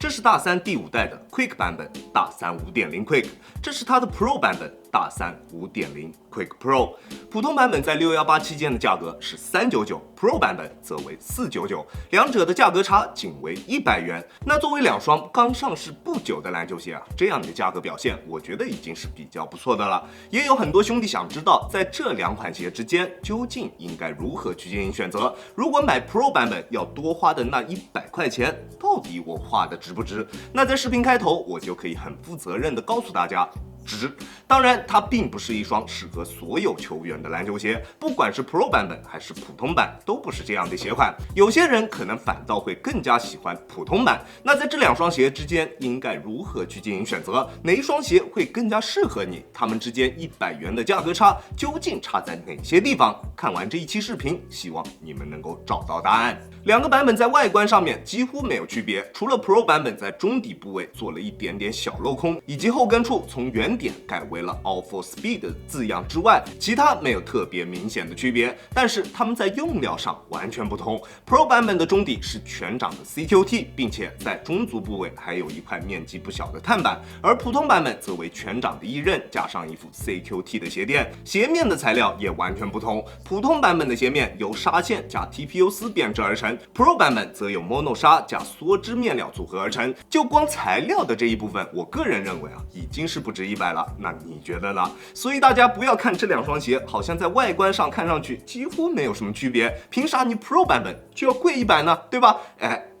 这是大3第5代的 Quick 版本，大3 5.0 Quick， 这是它的 Pro 版本，大3 5.0 Quick Pro。普通版本在618期间的价格是399，Pro 版本则为499，两者的价格差仅为100元。那作为两双刚上市不久的篮球鞋啊，这样的价格表现，我觉得已经是比较不错的了。也有很多兄弟想知道，在这两款鞋之间究竟应该如何去进行选择？如果买 Pro 版本要多花的那100块钱，到底我花的值不值？那在视频开头，我就可以很负责任的告诉大家。值，当然它并不是一双适合所有球员的篮球鞋，不管是 Pro 版本还是普通版，都不是这样的鞋款。有些人可能反倒会更加喜欢普通版。那在这两双鞋之间，应该如何去进行选择？哪一双鞋会更加适合你？它们之间100元的价格差究竟差在哪些地方？看完这一期视频，希望你们能够找到答案。两个版本在外观上面几乎没有区别，除了 Pro 版本在中底部位做了一点点小镂空，以及后跟处从圆点改为了 All for Speed 的字样之外，其他没有特别明显的区别。但是它们在用料上完全不同。Pro 版本的中底是全掌的 CQT， 并且在中足部位还有一块面积不小的碳板，而普通版本则为全掌的一刃加上一副 CQT 的鞋垫。鞋面的材料也完全不同，普通版本的鞋面由纱线加 TPU 丝编织而成。Pro 版本则由 Mono 纱加梭织面料组合而成，就光材料的这一部分，我个人认为已经是不值100了。那你觉得呢？所以大家不要看这两双鞋，好像在外观上看上去几乎没有什么区别，凭啥你 Pro 版本就要贵100呢？对吧？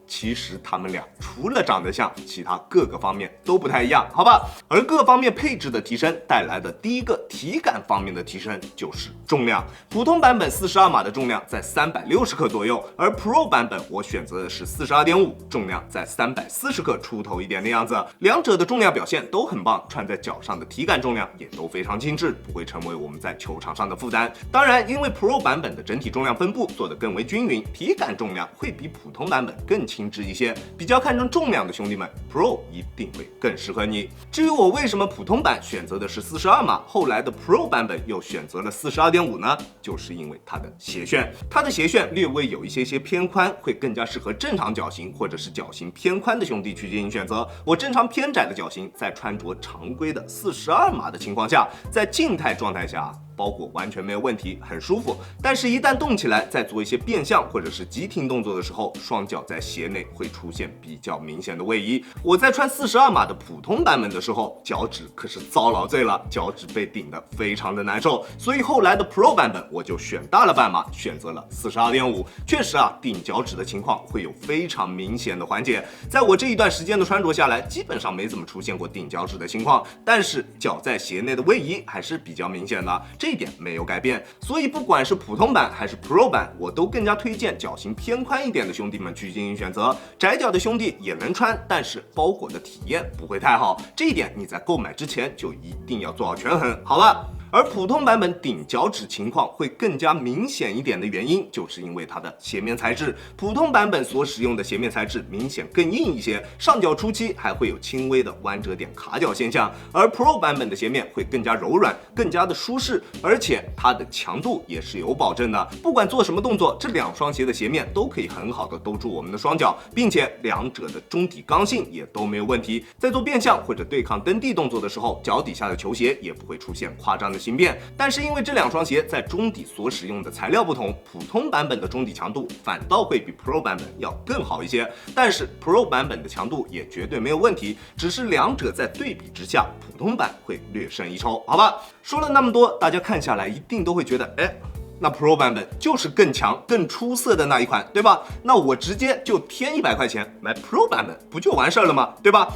其实他们俩除了长得像，其他各个方面都不太一样，好吧？而各方面配置的提升带来的第一个体感方面的提升就是重量。普通版本42码的重量在360克左右，而 Pro 版本我选择的是42.5，重量在340克出头一点的样子。两者的重量表现都很棒，穿在脚上的体感重量也都非常精致，不会成为我们在球场上的负担。当然，因为 Pro 版本的整体重量分布做得更为均匀，体感重量会比普通版本更轻质一些，比较看重重量的兄弟们 ，Pro 一定会更适合你。至于我为什么普通版选择的是42码，后来的 Pro 版本又选择了42.5呢？就是因为它的鞋楦，它的鞋楦略微有一些偏宽，会更加适合正常脚型或者是脚型偏宽的兄弟去进行选择。我正常偏窄的脚型，在穿着常规的42码的情况下，在静态状态下，包裹完全没有问题，很舒服。但是，一旦动起来，在做一些变向或者是急停动作的时候，双脚在鞋内会出现比较明显的位移。我在穿42码的普通版本的时候，脚趾可是遭老罪了，脚趾被顶得非常的难受。所以后来的 Pro 版本我就选大了半码，选择了42.5。确实顶脚趾的情况会有非常明显的缓解。在我这一段时间的穿着下来，基本上没怎么出现过顶脚趾的情况，但是脚在鞋内的位移还是比较明显的。这一点没有改变，所以不管是普通版还是 Pro 版，我都更加推荐脚型偏宽一点的兄弟们去进行选择。窄脚的兄弟也能穿，但是包裹的体验不会太好，这一点你在购买之前就一定要做好权衡，好吧？而普通版本顶脚趾情况会更加明显一点的原因，就是因为它的鞋面材质。普通版本所使用的鞋面材质明显更硬一些，上脚初期还会有轻微的弯折点卡脚现象，而 Pro 版本的鞋面会更加柔软，更加的舒适，而且它的强度也是有保证的。不管做什么动作，这两双鞋的鞋面都可以很好的兜住我们的双脚，并且两者的中底刚性也都没有问题。在做变向或者对抗蹬地动作的时候，脚底下的球鞋也不会出现夸张的形变。但是因为这两双鞋在中底所使用的材料不同，普通版本的中底强度反倒会比 Pro 版本要更好一些。但是 Pro 版本的强度也绝对没有问题，只是两者在对比之下，普通版会略胜一筹，好吧？说了那么多，大家看下来一定都会觉得，那 Pro 版本就是更强、更出色的那一款，对吧？那我直接就添100块钱买 Pro 版本，不就完事了吗？对吧？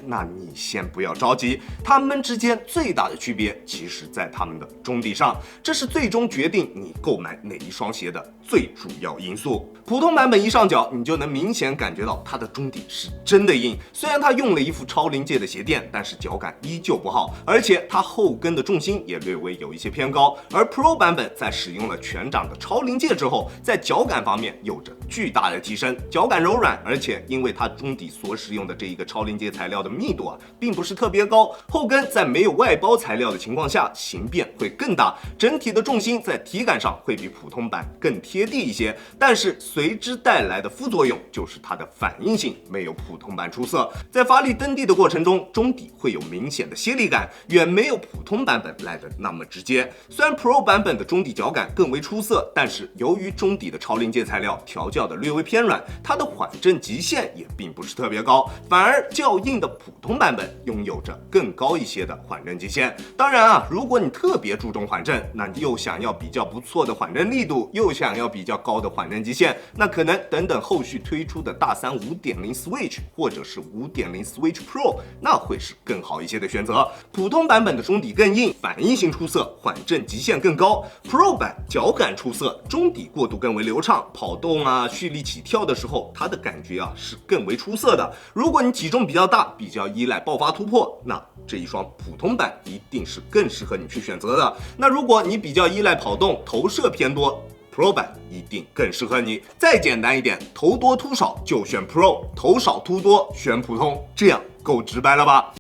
那你先不要着急，它们之间最大的区别其实在它们的中底上，这是最终决定你购买哪一双鞋的最主要因素。普通版本一上脚，你就能明显感觉到它的中底是真的硬，虽然它用了一副超临界的鞋垫，但是脚感依旧不好，而且它后跟的重心也略微有一些偏高。而 Pro 版本在使用了全掌的超临界之后，在脚感方面有着巨大的提升，脚感柔软，而且因为它中底所使用的这一个超临界材料的密度并不是特别高，后跟在没有外包材料的情况下，形变会更大，整体的重心在体感上会比普通版更贴地一些，但是随之带来的副作用就是它的反应性没有普通版出色，在发力蹬地的过程中，中底会有明显的泄力感，远没有普通版本来的那么直接。虽然 Pro 版本的中底脚感更为出色，但是由于中底的超临界材料调教的略微偏软，它的缓震极限也并不是特别高，反而较硬的普通版本拥有着更高一些的缓震极限。当然如果你特别注重缓震，那你又想要比较不错的缓震力度，又想要比较高的缓震极限，那可能等后续推出的大3 5.0 Switch 或者是5.0 Switch Pro， 那会是更好一些的选择。普通版本的中底更硬，反应性出色，缓震极限更高。Pro 版脚感出色，中底过渡更为流畅，跑动蓄力起跳的时候，它的感觉是更为出色的。如果你体重比较大，比较依赖爆发突破，那这一双普通版一定是更适合你去选择的。那如果你比较依赖跑动，投射偏多，Pro 版一定更适合你。再简单一点，投多突少就选 Pro， 投少突多选普通，这样够直白了吧？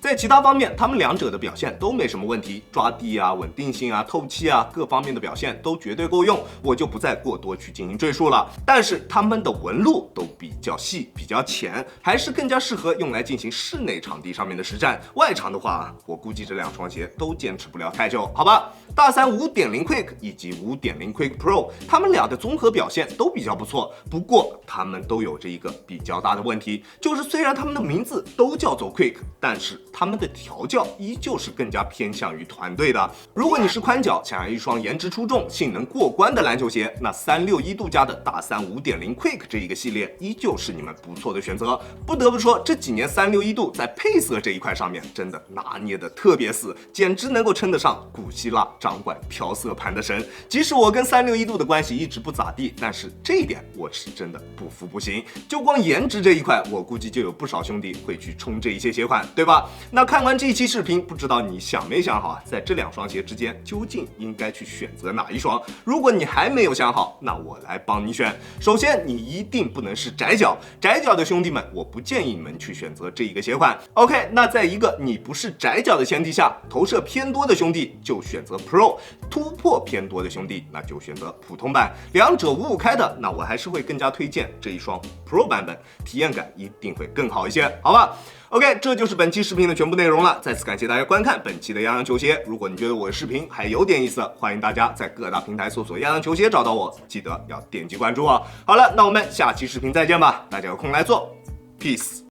在其他方面，他们两者的表现都没什么问题，抓地稳定性透气各方面的表现都绝对够用，我就不再过多去进行赘述了。但是他们的纹路都比较细、比较浅，还是更加适合用来进行室内场地上面的实战。外场的话，我估计这两双鞋都坚持不了太久，好吧？大3 5.0 Quick 以及5.0 Quick Pro， 他们俩的综合表现都比较不错，不过他们都有着一个比较大的问题，就是虽然他们的名字都叫做 Quick， 但是他们的调教依旧是更加偏向于团队的。如果你是宽脚，想要一双颜值出众、性能过关的篮球鞋，那361度家的大3 5.0 Quick 这一个系列依旧是你们不错的选择。不得不说，这几年361度在配色这一块上面真的拿捏的特别死，简直能够称得上古希腊掌管调色盘的神。即使我跟361度的关系一直不咋地，但是这一点我是真的不服不行。就光颜值这一块，我估计就有不少兄弟会去冲这一些鞋款，对吧？那看完这一期视频，不知道你想没想好在这两双鞋之间究竟应该去选择哪一双？如果你还没有想好，那我来帮你选。首先，你一定不能是窄脚的兄弟们，我不建议你们去选择这一个鞋款。OK， 那在一个你不是窄脚的前提下，投射偏多的兄弟就选择 Pro， 突破偏多的兄弟那就选择普通版。两者5-5开的，那我还是会更加推荐这一双 Pro 版本，体验感一定会更好一些，好吧？OK， 这就是本期视频的全部内容了。再次感谢大家观看本期的洋洋球鞋。如果你觉得我的视频还有点意思，欢迎大家在各大平台搜索洋洋球鞋找到我，记得要点击关注哦。好了，那我们下期视频再见吧，大家有空来做 ，Peace。